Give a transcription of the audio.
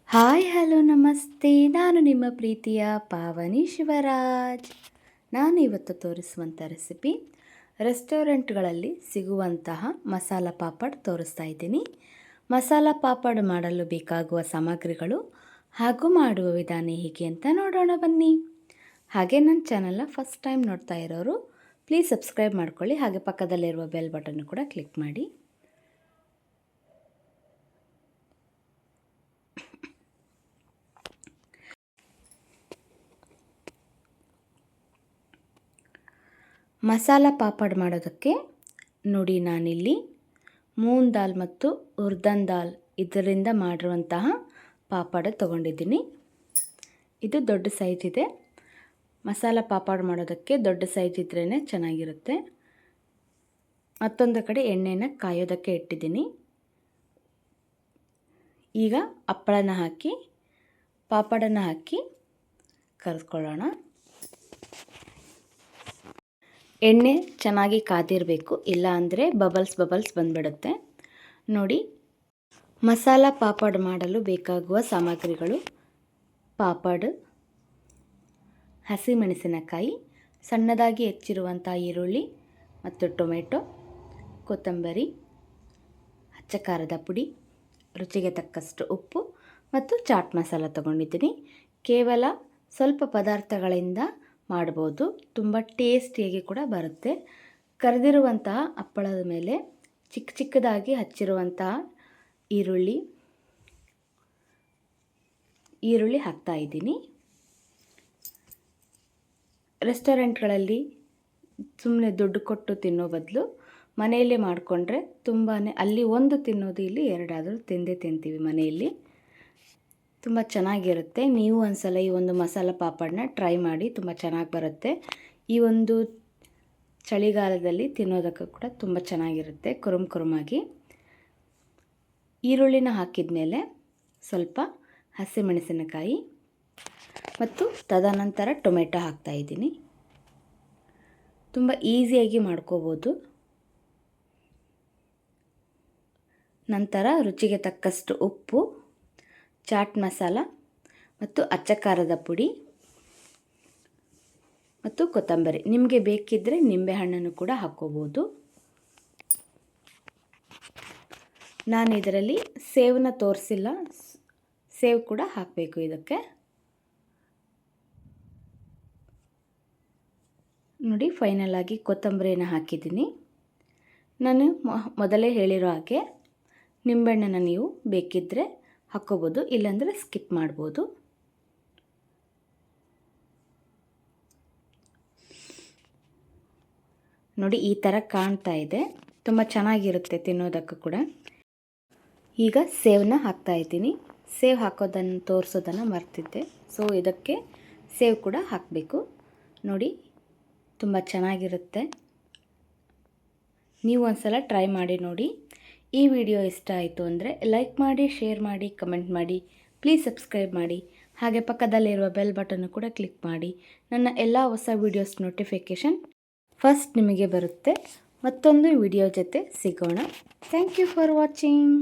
Hi hello ನಮಸ್ತೆ. ನಾನು ನಿಮ್ಮ ಪ್ರೀತಿಯ ಪಾವನಿ ಶಿವರಾಜ್. ನಾನು ಇವತ್ತು ತೋರಿಸುವಂಥ ರೆಸಿಪಿ ರೆಸ್ಟೋರೆಂಟ್ಗಳಲ್ಲಿ ಸಿಗುವಂತಹ ಮಸಾಲ ಪಾಪಡ್ ತೋರಿಸ್ತಾ ಇದ್ದೀನಿ. ಮಸಾಲ ಪಾಪಡ್ ಮಾಡಲು ಬೇಕಾಗುವ ಸಾಮಗ್ರಿಗಳು ಹಾಗೂ ಮಾಡುವ ವಿಧಾನ ಹೇಗೆ ಅಂತ ನೋಡೋಣ ಬನ್ನಿ. ಹಾಗೆ ನನ್ನ ಚಾನಲ್ನ ಫಸ್ಟ್ ಟೈಮ್ ನೋಡ್ತಾ ಇರೋರು ಪ್ಲೀಸ್ ಸಬ್ಸ್ಕ್ರೈಬ್ ಮಾಡ್ಕೊಳ್ಳಿ. ಹಾಗೆ ಪಕ್ಕದಲ್ಲಿರುವ ಬೆಲ್ ಬಟನ್ ಕೂಡ ಕ್ಲಿಕ್ ಮಾಡಿ. ಮಸಾಲ ಪಾಪಡ್ ಮಾಡೋದಕ್ಕೆ ನೋಡಿ, ನಾನಿಲ್ಲಿ ಮೂಂಗ್ ದಾಲ್ ಮತ್ತು ಉರ್ದನ್ ದಾಲ್ ಇದರಿಂದ ಮಾಡಿರುವಂತಹ ಪಾಪಡ್ ತೊಗೊಂಡಿದ್ದೀನಿ. ಇದು ದೊಡ್ಡ ಸೈಜ್ ಇದೆ. ಮಸಾಲ ಪಾಪಡ್ ಮಾಡೋದಕ್ಕೆ ದೊಡ್ಡ ಸೈಜ್ ಇದ್ರೇ ಚೆನ್ನಾಗಿರುತ್ತೆ. ಮತ್ತೊಂದು ಕಡೆ ಎಣ್ಣೆನ ಕಾಯೋದಕ್ಕೆ ಇಟ್ಟಿದ್ದೀನಿ. ಈಗ ಹಪ್ಪಳನ ಹಾಕಿ ಪಾಪಡನ್ನು ಹಾಕಿ ಕರೆದುಕೊಳ್ಳೋಣ. ಎಣ್ಣೆ ಚೆನ್ನಾಗಿ ಕಾದಿರಬೇಕು, ಇಲ್ಲ ಅಂದರೆ ಬಬಲ್ಸ್ ಬಂದುಬಿಡುತ್ತೆ. ನೋಡಿ, ಮಸಾಲ ಪಾಪಡ್ ಮಾಡಲು ಬೇಕಾಗುವ ಸಾಮಗ್ರಿಗಳು: ಪಾಪಡ್, ಹಸಿಮೆಣಸಿನಕಾಯಿ, ಸಣ್ಣದಾಗಿ ಹೆಚ್ಚಿರುವಂಥ ಈರುಳ್ಳಿ ಮತ್ತು ಟೊಮೆಟೊ, ಕೊತ್ತಂಬರಿ, ಅಚ್ಚ ಖಾರದ ಪುಡಿ, ರುಚಿಗೆ ತಕ್ಕಷ್ಟು ಉಪ್ಪು ಮತ್ತು ಚಾಟ್ ಮಸಾಲ ತಗೊಂಡಿದ್ದೀನಿ. ಕೇವಲ ಸ್ವಲ್ಪ ಪದಾರ್ಥಗಳಿಂದ ಮಾಡ್ಬೋದು, ತುಂಬ ಟೇಸ್ಟಿಯಾಗಿ ಕೂಡ ಬರುತ್ತೆ. ಕರೆದಿರುವಂತಹ ಹಪ್ಪಳದ ಮೇಲೆ ಚಿಕ್ಕದಾಗಿ ಹಚ್ಚಿರುವಂತಹ ಈರುಳ್ಳಿ ಹಾಕ್ತಾಯಿದ್ದೀನಿ. ರೆಸ್ಟೋರೆಂಟ್ಗಳಲ್ಲಿ ಸುಮ್ಮನೆ ದುಡ್ಡು ಕೊಟ್ಟು ತಿನ್ನೋ ಬದಲು ಮನೆಯಲ್ಲೇ ಮಾಡಿಕೊಂಡ್ರೆ ಅಲ್ಲಿ ಒಂದು ತಿನ್ನೋದು, ಇಲ್ಲಿ ಎರಡಾದರೂ ತಿಂತೀವಿ ಮನೆಯಲ್ಲಿ. ತುಂಬ ಚೆನ್ನಾಗಿರುತ್ತೆ. ನೀವು ಒಂದ್ಸಲ ಈ ಒಂದು ಮಸಾಲ ಪಾಪಡನ್ನ ಟ್ರೈ ಮಾಡಿ, ತುಂಬ ಚೆನ್ನಾಗಿ ಬರುತ್ತೆ. ಈ ಒಂದು ಚಳಿಗಾಲದಲ್ಲಿ ತಿನ್ನೋದಕ್ಕೂ ಕೂಡ ತುಂಬ ಚೆನ್ನಾಗಿರುತ್ತೆ, ಕುರುಮಾಗಿ. ಈರುಳ್ಳಿನ ಹಾಕಿದ ಮೇಲೆ ಸ್ವಲ್ಪ ಹಸಿಮೆಣಸಿನಕಾಯಿ ಮತ್ತು ತದನಂತರ ಟೊಮೆಟೊ ಹಾಕ್ತಾಯಿದ್ದೀನಿ. ತುಂಬ ಈಸಿಯಾಗಿ ಮಾಡ್ಕೋಬೋದು. ನಂತರ ರುಚಿಗೆ ತಕ್ಕಷ್ಟು ಉಪ್ಪು, ಚಾಟ್ ಮಸಾಲ ಮತ್ತು ಅಚ್ಚ ಖಾರದ ಪುಡಿ ಮತ್ತು ಕೊತ್ತಂಬರಿ. ನಿಮಗೆ ಬೇಕಿದ್ದರೆ ನಿಂಬೆಹಣ್ಣನ್ನು ಕೂಡ ಹಾಕ್ಕೋಬೋದು. ನಾನು ಇದರಲ್ಲಿ ಸೇವನ್ನ ತೋರಿಸಿಲ್ಲ, ಸೇವ್ ಕೂಡ ಹಾಕಬೇಕು ಇದಕ್ಕೆ. ನೋಡಿ, ಫೈನಲ್ ಆಗಿ ಕೊತ್ತಂಬರಿನ ಹಾಕಿದ್ದೀನಿ. ನಾನು ಮೊದಲೇ ಹೇಳಿರೋ ಹಾಗೆ ನಿಂಬೆಹಣ್ಣನ್ನು ನೀವು ಬೇಕಿದ್ದರೆ ಹಾಕ್ಕೋಬೋದು, ಇಲ್ಲಾಂದರೆ ಸ್ಕಿಪ್ ಮಾಡ್ಬೋದು. ನೋಡಿ, ಈ ಥರ ಕಾಣ್ತಾ ಇದೆ. ತುಂಬ ಚೆನ್ನಾಗಿರುತ್ತೆ ತಿನ್ನೋದಕ್ಕೂ ಕೂಡ. ಈಗ ಸೇವನ್ನ ಹಾಕ್ತಾಯಿದ್ದೀನಿ. ಸೇವ್ ಹಾಕೋದನ್ನು ತೋರಿಸೋದನ್ನು ಮರ್ತಿದ್ದೆ, ಸೊ ಇದಕ್ಕೆ ಸೇವ್ ಕೂಡ ಹಾಕಬೇಕು. ನೋಡಿ, ತುಂಬ ಚೆನ್ನಾಗಿರುತ್ತೆ. ನೀವು ಒಂದ್ಸಲ ಟ್ರೈ ಮಾಡಿ ನೋಡಿ. ಈ ವಿಡಿಯೋ ಇಷ್ಟ ಆಯಿತು ಅಂದರೆ ಲೈಕ್ ಮಾಡಿ, ಶೇರ್ ಮಾಡಿ, ಕಮೆಂಟ್ ಮಾಡಿ, ಪ್ಲೀಸ್ ಸಬ್ಸ್ಕ್ರೈಬ್ ಮಾಡಿ. ಹಾಗೆ ಪಕ್ಕದಲ್ಲಿರುವ ಬೆಲ್ ಬಟನ್ನು ಕೂಡ ಕ್ಲಿಕ್ ಮಾಡಿ. ನನ್ನ ಎಲ್ಲ ಹೊಸ ವೀಡಿಯೋಸ್ ನೋಟಿಫಿಕೇಷನ್ ಫಸ್ಟ್ ನಿಮಗೆ ಬರುತ್ತೆ. ಮತ್ತೊಂದು ವಿಡಿಯೋ ಜೊತೆ ಸಿಗೋಣ. Thank you for watching.